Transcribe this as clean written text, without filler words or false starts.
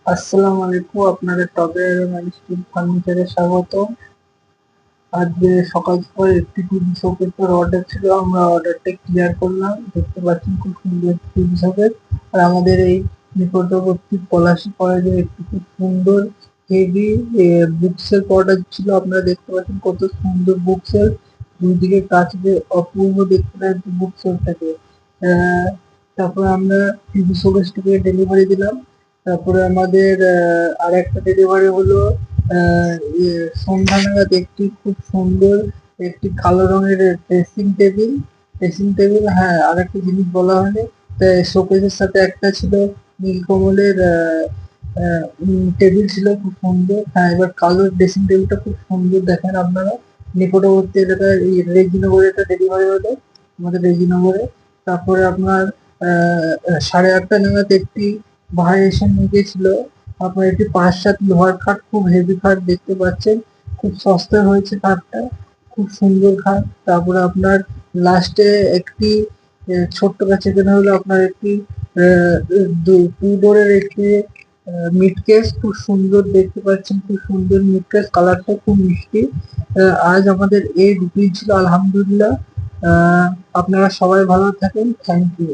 আসসালামু আলাইকুম, আপনাদের টবে স্টিল ফার্নিচারে স্বাগত। আজকে সকাল সকাল একটি টিভি শোকেসের অর্ডার ছিল, আমরা অর্ডারটা ক্লিয়ার করলাম। দেখতে পাচ্ছেন খুব সুন্দর টিভি শোকেস। আর আমাদের এই নিকটবর্তী পলাশী কলেজে একটি খুব সুন্দর হেভি বুকসেলফ অর্ডার ছিল। আপনারা দেখতে পাচ্ছেন কত সুন্দর বুকসেলফ, দুইদিকে কাঁচ দিয়ে অপূর্ব দেখতে লাগছে বুকসেলফটাকে। তারপরে আমরা টিভি শোকেসটিকে ডেলিভারি দিলাম। তারপরে আমাদের আর একটা ডেলিভারি হলো আহ, সন্ধ্যা নাগাদ একটি খুব সুন্দর একটি কালো রঙের ড্রেসিং টেবিল। হ্যাঁ, আর একটা জিনিস বলা হয়নি, শোকেসের সাথে একটা ছিল নীলকমলের টেবিল ছিল খুব সুন্দর। হ্যাঁ, এবার কালো ড্রেসিং টেবিলটা খুব সুন্দর দেখেন আপনারা। নিকটবর্তী এলাকায় এই রেজিনগরে একটা ডেলিভারি হলো, আমাদের রেজিনগরে। তারপরে আপনার 8:30 নাগাদ একটি ভাই এসে নিয়ে গেছিল আপনার একটি 5-7 লোহার খাট, খুব হেভি খাট দেখতে পাচ্ছেন। খুব সস্তায় হয়েছে খাটটা, খুব সুন্দর খাট। তারপরে আপনার লাস্টে একটি ছোট্ট কাছে কেনা হলো আপনার একটি টু ডোরের একটি মিড কেস, খুব সুন্দর দেখতে পাচ্ছেন, খুব সুন্দর মিড কেস, কালারটা খুব মিষ্টি। আজ আমাদের এই রুটিন ছিল, আলহামদুলিল্লাহ। আপনারা সবাই ভালো থাকেন, থ্যাংক ইউ।